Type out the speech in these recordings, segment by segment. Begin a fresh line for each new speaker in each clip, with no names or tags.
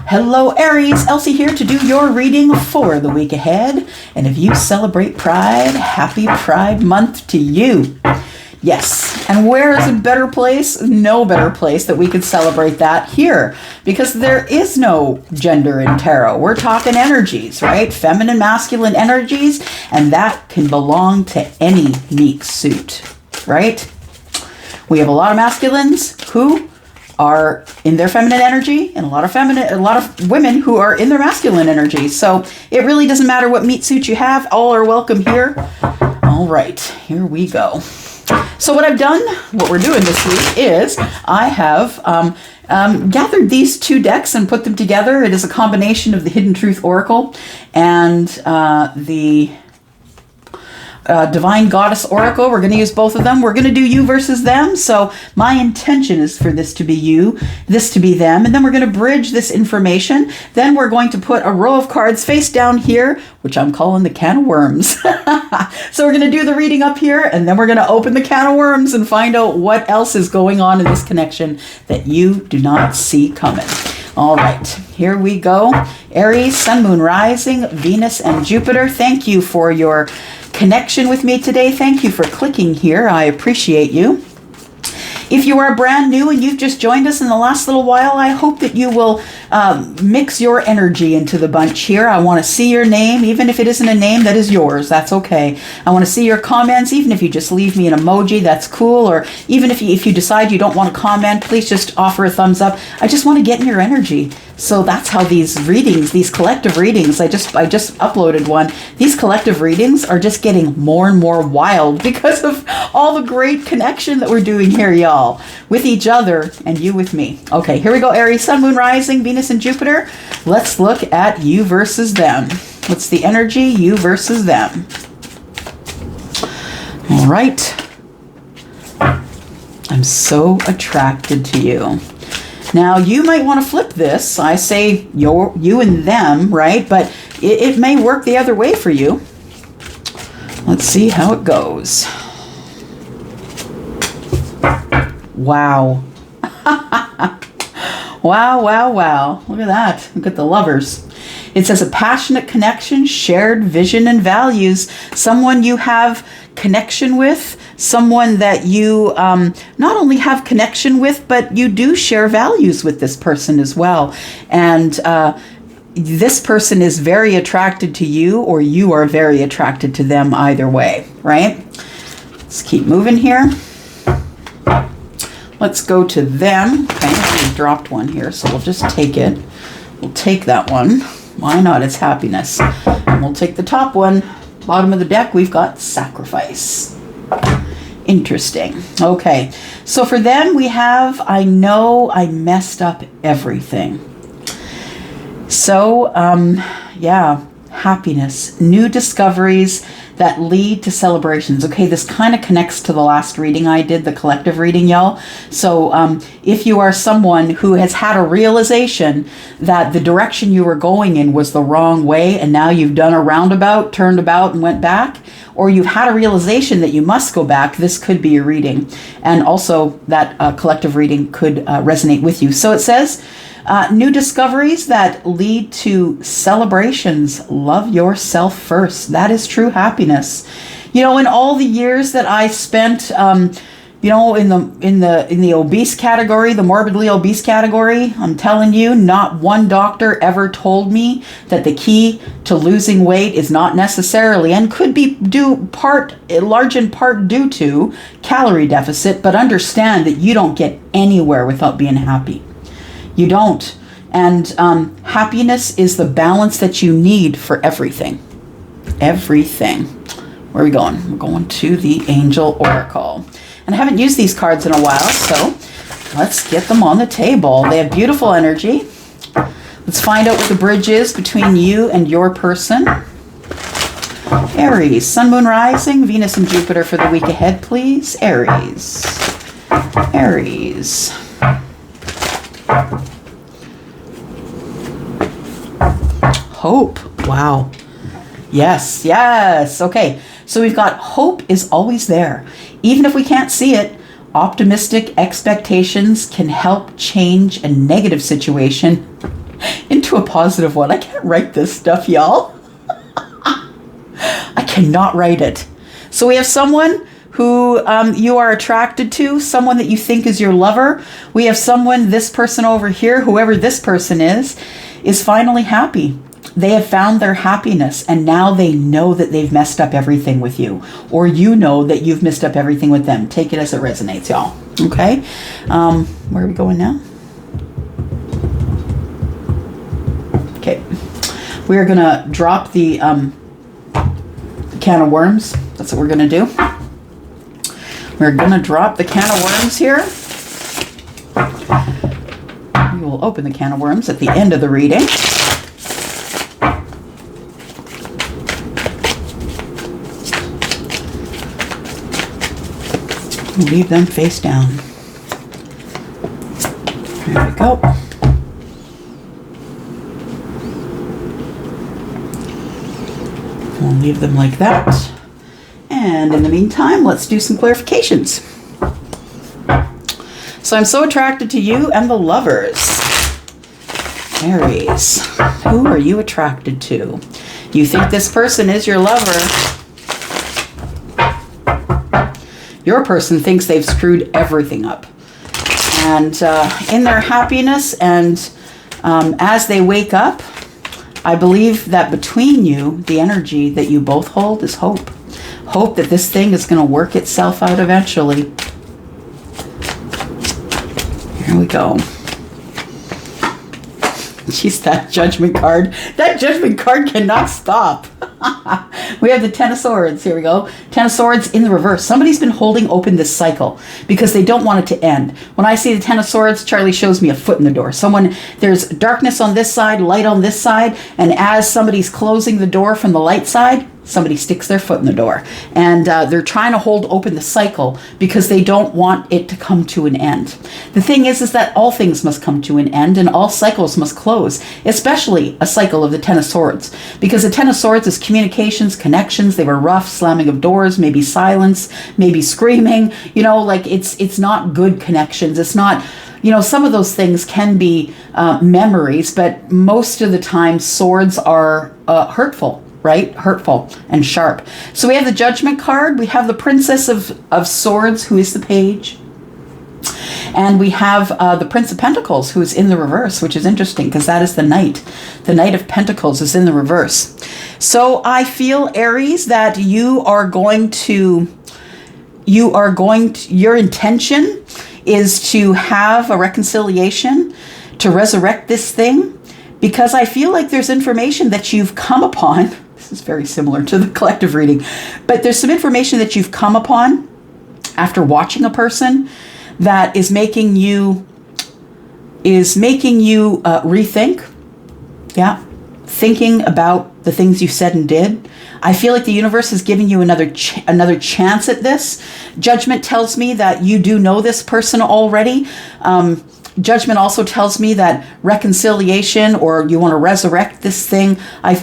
Hello Aries, Elsie here to do your reading for the week ahead. And if you celebrate Pride, happy Pride Month to you. Yes, and where is a better place? No better place that we could celebrate that here. Because there is no gender in tarot. We're talking energies, right? Feminine, masculine energies, and that can belong to any meat suit, right? We have a lot of masculines who are in their feminine energy, and a lot of women who are in their masculine energy. So it really doesn't matter what meat suit you have. All are welcome here. All right, here we go. So what we're doing this week is I have gathered these two decks and put them together. It is a combination of the Hidden Truth Oracle and the Divine Goddess Oracle. We're going to use both of them. We're going to do you versus them. So my intention is for this to be you, this to be them, and then we're going to bridge this information. Then we're going to put a row of cards face down here, which I'm calling the can of worms. So we're going to do the reading up here, and then we're going to open the can of worms and find out what else is going on in this connection that you do not see coming. All right, here we go. Aries, Sun, Moon, Rising, Venus, and Jupiter. Thank you for your connection with me today. Thank you for clicking here. I appreciate you. If you are brand new and you've just joined us in the last little while, I hope that you will mix your energy into the bunch here. I want to see your name, even if it isn't a name that is yours, that's okay. I want to see your comments, even if you just leave me an emoji, that's cool. Or even if you decide you don't want to comment, please just offer a thumbs up. I just want to get in your energy. So that's how these readings, these collective readings, I just uploaded one. These collective readings are just getting more and more wild because of all the great connection that we're doing here, y'all, with each other and you with me. Okay, here we go, Aries, Sun, Moon, Rising, Venus, and Jupiter. Let's look at you versus them. What's the energy? You versus them. All right. I'm so attracted to you. Now, you might want to flip this. I say you and them, right? But it may work the other way for you. Let's see how it goes. Wow. Wow, wow, wow. Look at that. Look at the lovers. It says a passionate connection, shared vision and values. Someone you have connection with, someone that you not only have connection with, but you do share values with this person as well. And this person is very attracted to you, or you are very attracted to them, either way, right? Let's keep moving here. Let's go to them. Okay, I dropped one here, so we'll just take it. We'll take that one. Why not? It's happiness. And we'll take the top one. Bottom of the deck, we've got sacrifice. Interesting. Okay, so for them, we have, I know I messed up everything. So, yeah, happiness, new discoveries that lead to celebrations. Okay, this kind of connects to the last reading I did, the collective reading, y'all. So if you are someone who has had a realization that the direction you were going in was the wrong way, and now you've done a roundabout, turned about and went back, or you've had a realization that you must go back, this could be your reading. And also that collective reading could resonate with you. So it says, new discoveries that lead to celebrations. Love yourself first. That is true happiness. You know, in all the years that I spent, you know, in the obese category, the morbidly obese category, I'm telling you, not one doctor ever told me that the key to losing weight is not necessarily, and could be large in part due to calorie deficit. But understand that you don't get anywhere without being happy. You don't. And happiness is the balance that you need for everything. Everything. Where are we going? We're going to the Angel Oracle. And I haven't used these cards in a while, so let's get them on the table. They have beautiful energy. Let's find out what the bridge is between you and your person. Aries, Sun, Moon, Rising, Venus, and Jupiter for the week ahead, please. Aries. Aries. Hope. Wow. Yes, yes. Okay, so we've got hope is always there. Even if we can't see it, optimistic expectations can help change a negative situation into a positive one. I can't write this stuff, y'all. I cannot write it. So we have someone who you are attracted to, someone that you think is your lover. We have someone, this person over here, whoever this person is finally happy. They have found their happiness, and now they know that they've messed up everything with you, or you know that you've messed up everything with them. Take it as it resonates, y'all. Okay? Where are we going now? Okay. We are going to drop the can of worms. That's what we're going to do. We're going to drop the can of worms here. We will open the can of worms at the end of the reading. Leave them face down. There we go. We'll leave them like that. And in the meantime, let's do some clarifications. So I'm so attracted to you and the lovers. Aries, who are you attracted to? You think this person is your lover. Your person thinks they've screwed everything up. And in their happiness and as they wake up, I believe that between you, the energy that you both hold is hope. Hope that this thing is going to work itself out eventually. Here we go. Jeez, that judgment card. That judgment card cannot stop. We have the Ten of Swords. Here we go. Ten of Swords in the reverse. Somebody's been holding open this cycle because they don't want it to end. When I see the Ten of Swords, Charlie shows me a foot in the door. There's darkness on this side, light on this side, and as somebody's closing the door from the light side, somebody sticks their foot in the door. And they're trying to hold open the cycle because they don't want it to come to an end. The thing is that all things must come to an end and all cycles must close, especially a cycle of the Ten of Swords. Because the Ten of Swords is communications, connections. They were rough, slamming of doors, maybe silence, maybe screaming. You know, like it's not good connections. It's not, you know, some of those things can be memories, but most of the time swords are hurtful. Right? Hurtful and sharp. So we have the Judgment card. We have the Princess of Swords, who is the page. And we have the Prince of Pentacles, who is in the reverse, which is interesting because that is the Knight. The Knight of Pentacles is in the reverse. So I feel, Aries, that your intention is to have a reconciliation, to resurrect this thing, because I feel like there's information that you've come upon. This is very similar to the collective reading, but there's some information that you've come upon after watching a person that is making you rethink. Yeah. Thinking about the things you said and did. I feel like the universe is giving you another chance at this. Judgment tells me that you do know this person already. Judgment also tells me that reconciliation, or you want to resurrect this thing.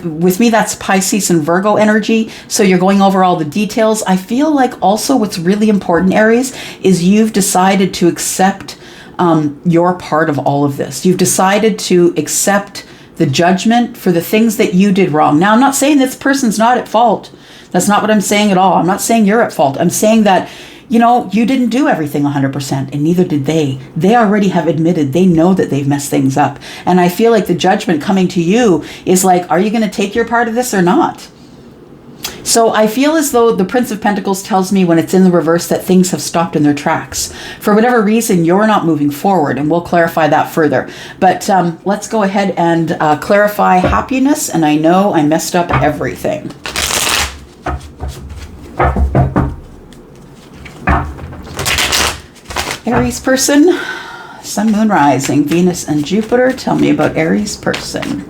With me, that's Pisces and Virgo energy. So you're going over all the details. I feel like also what's really important, Aries, is you've decided to accept your part of all of this. You've decided to accept the judgment for the things that you did wrong. Now, I'm not saying this person's not at fault. That's not what I'm saying at all. I'm not saying you're at fault. I'm saying that, you know, you didn't do everything 100%, and neither did they. They already have admitted, they know that they've messed things up. And I feel like the judgment coming to you is like, are you going to take your part of this or not? So I feel as though the Prince of Pentacles tells me when it's in the reverse that things have stopped in their tracks. For whatever reason, you're not moving forward, and we'll clarify that further. But let's go ahead and clarify happiness, and I know I messed up everything. Aries person, Sun, Moon, Rising, Venus, and Jupiter. Tell me about Aries person.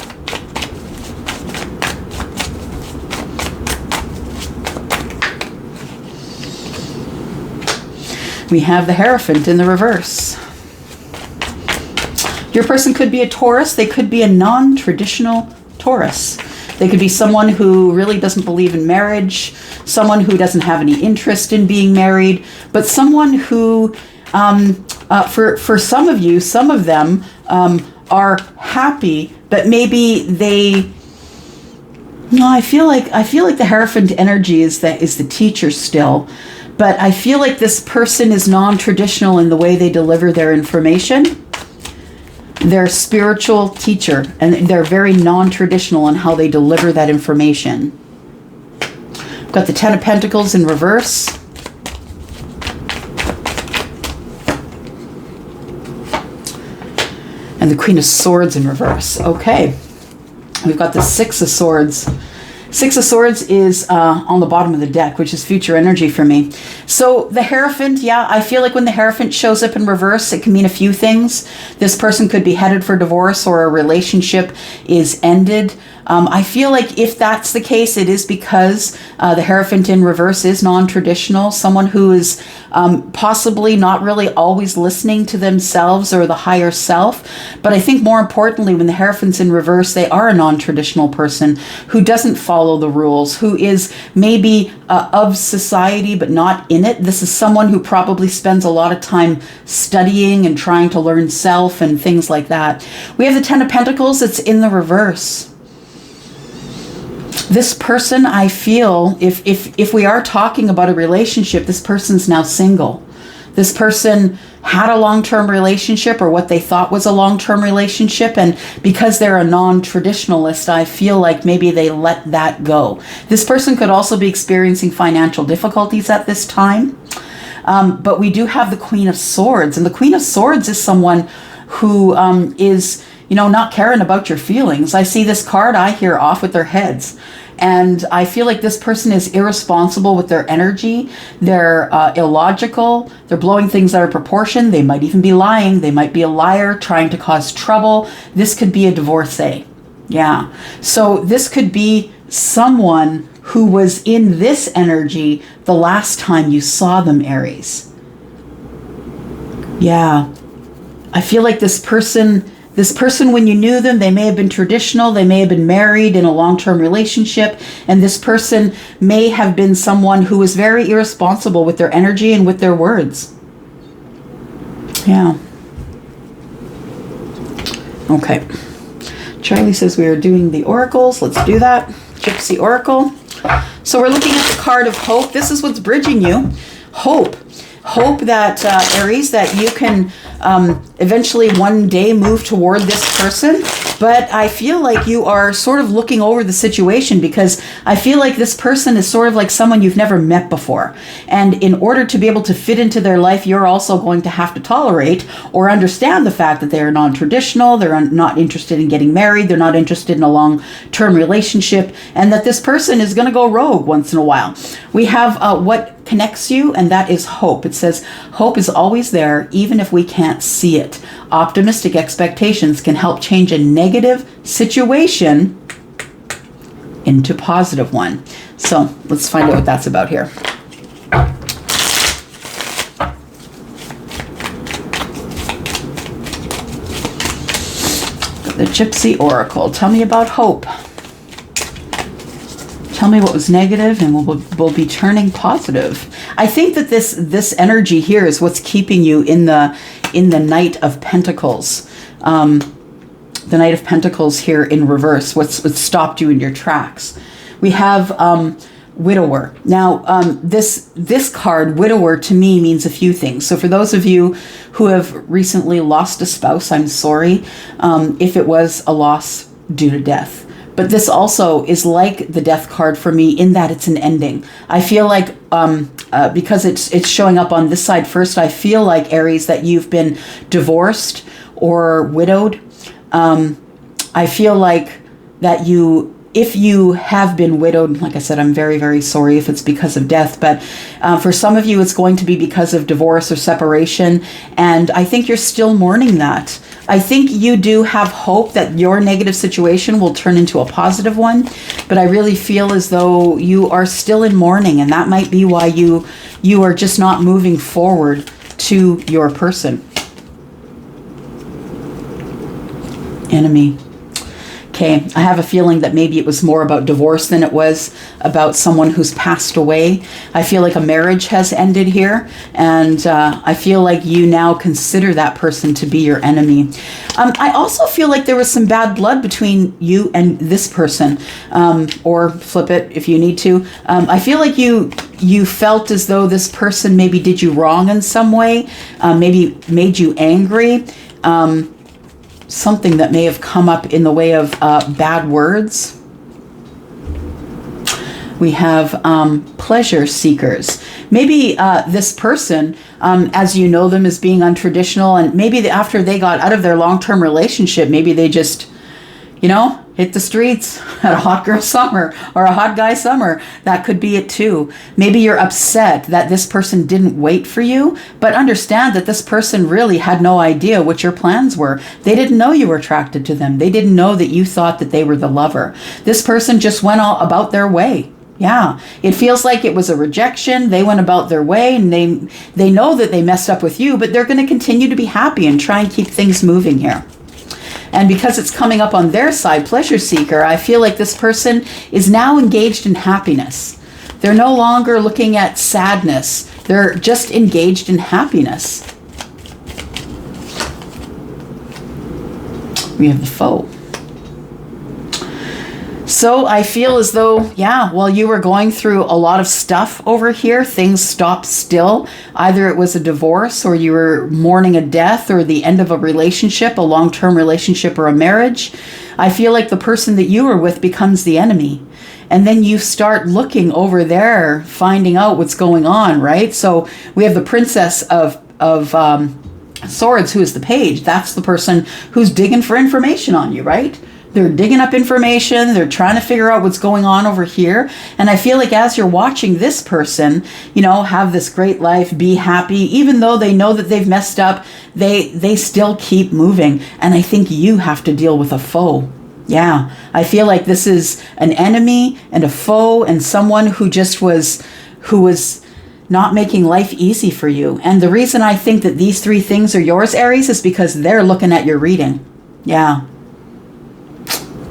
We have the Hierophant in the reverse. Your person could be a Taurus. They could be a non-traditional Taurus. They could be someone who really doesn't believe in marriage, someone who doesn't have any interest in being married, but someone who, for some of you, some of them are happy, but maybe they... No, I feel like the Hierophant energy is the teacher still, but I feel like this person is non-traditional in the way they deliver their information. They're a spiritual teacher, and they're very non-traditional in how they deliver that information. We've got the Ten of Pentacles in reverse. And the Queen of Swords in reverse. Okay. We've got the Six of Swords. Six of Swords is on the bottom of the deck, which is future energy for me. So the Hierophant, yeah, I feel like when the Hierophant shows up in reverse, it can mean a few things. This person could be headed for divorce, or a relationship is ended. I feel like if that's the case, it is because the Hierophant in reverse is non-traditional, someone who is possibly not really always listening to themselves or the higher self. But I think more importantly, when the Hierophant's in reverse, they are a non-traditional person who doesn't follow the rules, who is maybe of society but not in it. This is someone who probably spends a lot of time studying and trying to learn self and things like that. We have the Ten of Pentacles. It's in the reverse. This person, I feel, if we are talking about a relationship, this person's now single. This person had a long-term relationship, or what they thought was a long-term relationship, and because they're a non-traditionalist, I feel like maybe they let that go. This person could also be experiencing financial difficulties at this time. But we do have the Queen of Swords, and the Queen of Swords is someone who is, not caring about your feelings. I see this card, I hear off with their heads. And I feel like this person is irresponsible with their energy. They're illogical. They're blowing things out of proportion. They might even be lying. They might be a liar trying to cause trouble. This could be a divorcee. Yeah. So this could be someone who was in this energy the last time you saw them, Aries. Yeah. I feel like this person, when you knew them, they may have been traditional, they may have been married in a long-term relationship, and this person may have been someone who was very irresponsible with their energy and with their words. Yeah. Okay. Charlie says we are doing the oracles. Let's do that. Gypsy Oracle. So we're looking at the card of hope. This is what's bridging you. Hope. Hope that, Aries, that you can eventually one day move toward this person. But I feel like you are sort of looking over the situation, because I feel like this person is sort of like someone you've never met before. And in order to be able to fit into their life, you're also going to have to tolerate or understand the fact that they are non-traditional, they're not interested in getting married, they're not interested in a long-term relationship, and that this person is going to go rogue once in a while. We have what connects you, and that is hope. It says hope is always there, even if we can't see it. Optimistic expectations can help change a negative situation into positive one. So let's find out what that's about here. The Gypsy Oracle. Tell me about hope. Tell me what was negative, and we'll be turning positive. I think that this energy here is what's keeping you in the Knight of Pentacles. The Knight of Pentacles here in reverse. What's stopped you in your tracks? We have Widower. Now, this card, Widower, to me means a few things. So for those of you who have recently lost a spouse, I'm sorry if it was a loss due to death. But this also is like the Death card for me, in that it's an ending. I feel like because it's showing up on this side first, I feel like, Aries, that you've been divorced or widowed. I feel like that if you have been widowed, like I said, I'm very, very sorry if it's because of death, but for some of you, it's going to be because of divorce or separation, and I think you're still mourning that. I think you do have hope that your negative situation will turn into a positive one, but I really feel as though you are still in mourning, and that might be why you are just not moving forward to your person. Enemy. Okay, I have a feeling that maybe it was more about divorce than it was about someone who's passed away. I feel like a marriage has ended here, and I feel like you now consider that person to be your enemy. I also feel like there was some bad blood between you and this person, or flip it if you need to. I feel like you felt as though this person maybe did you wrong in some way, maybe made you angry. Something that may have come up in the way of bad words. We have pleasure seekers. Maybe this person, as you know them as being untraditional, and maybe after they got out of their long-term relationship, maybe they just, hit the streets at a hot girl summer or a hot guy summer. That could be it too. Maybe you're upset that this person didn't wait for you, but understand that this person really had no idea what your plans were. They didn't know you were attracted to them. They didn't know that you thought that they were the lover. This person just went all about their way. Yeah, it feels like it was a rejection. They went about their way, and they know that they messed up with you, but they're going to continue to be happy and try and keep things moving here. And because it's coming up on their side, pleasure seeker, I feel like this person is now engaged in happiness. They're no longer looking at sadness. They're just engaged in happiness. We have the foe. So I feel as though, while you were going through a lot of stuff over here, things stopped still. Either it was a divorce, or you were mourning a death, or the end of a relationship, a long-term relationship, or a marriage. I feel like the person that you were with becomes the enemy. And then you start looking over there, finding out what's going on, right? So we have the Princess of Swords, who is the page. That's the person who's digging for information on you, right? They're digging up information. They're trying to figure out what's going on over here. And I feel like as you're watching this person, have this great life, be happy, even though they know that they've messed up, they still keep moving. And I think you have to deal with a foe. Yeah, I feel like this is an enemy and a foe and someone who was not making life easy for you. And the reason I think that these three things are yours, Aries, is because they're looking at your reading. Yeah.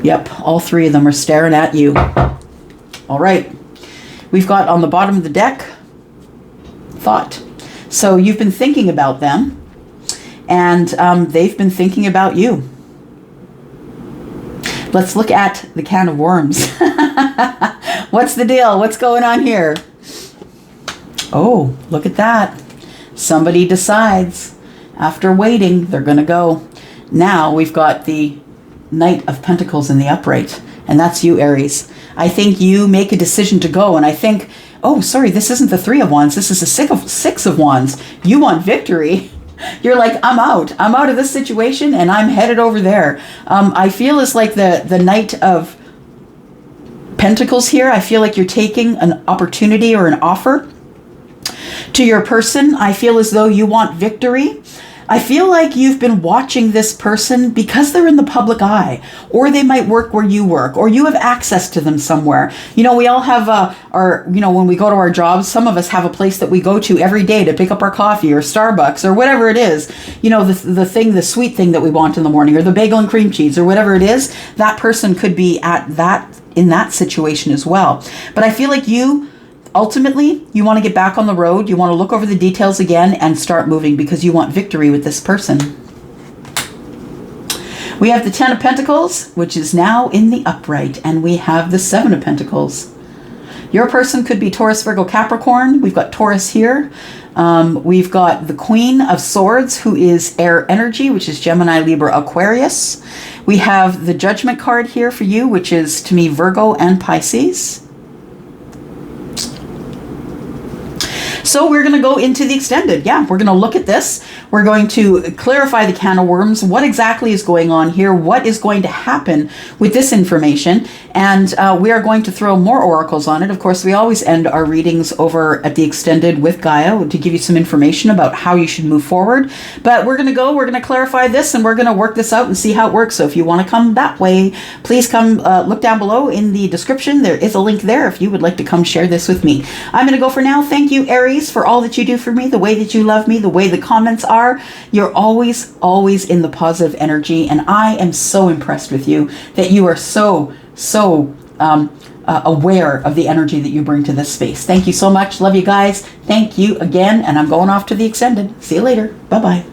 Yep, all three of them are staring at you. All right. We've got on the bottom of the deck, thought. So you've been thinking about them, and they've been thinking about you. Let's look at the can of worms. What's the deal? What's going on here? Oh, look at that. Somebody decides. After waiting, they're going to go. Now we've got the Knight of Pentacles in the upright, and that's you, Aries. I think you make a decision to go, and I think, oh, sorry, this isn't the Three of Wands. This is a Six of Wands. You want victory. You're like, I'm out of this situation, and I'm headed over there. I feel it's like the Knight of Pentacles here. I feel like you're taking an opportunity or an offer to your person. I feel as though you want victory. I feel like you've been watching this person because they're in the public eye, or they might work where you work, or you have access to them somewhere. We all have when we go to our jobs, some of us have a place that we go to every day to pick up our coffee, or Starbucks, or whatever it is, the sweet thing that we want in the morning, or the bagel and cream cheese, or whatever it is. That person could be in that situation as well. But I feel like ultimately, you want to get back on the road. You want to look over the details again and start moving because you want victory with this person. We have the Ten of Pentacles, which is now in the upright, and we have the Seven of Pentacles. Your person could be Taurus, Virgo, Capricorn. We've got Taurus here. We've got the Queen of Swords, who is air energy, which is Gemini, Libra, Aquarius. We have the Judgment card here for you, which is, to me, Virgo and Pisces. So we're going to go into the extended. Yeah, we're going to look at this. We're going to clarify the can of worms. What exactly is going on here? What is going to happen with this information? And we are going to throw more oracles on it. Of course, we always end our readings over at the extended with Gaia to give you some information about how you should move forward. But we're going to clarify this, and we're going to work this out and see how it works. So if you want to come that way, please come look down below in the description. There is a link there if you would like to come share this with me. I'm going to go for now. Thank you, Aries. Aries, for all that you do for me, the way that you love me, the way the comments are. You're always, always in the positive energy. And I am so impressed with you that you are so aware of the energy that you bring to this space. Thank you so much. Love you guys. Thank you again. And I'm going off to the extended. See you later. Bye-bye.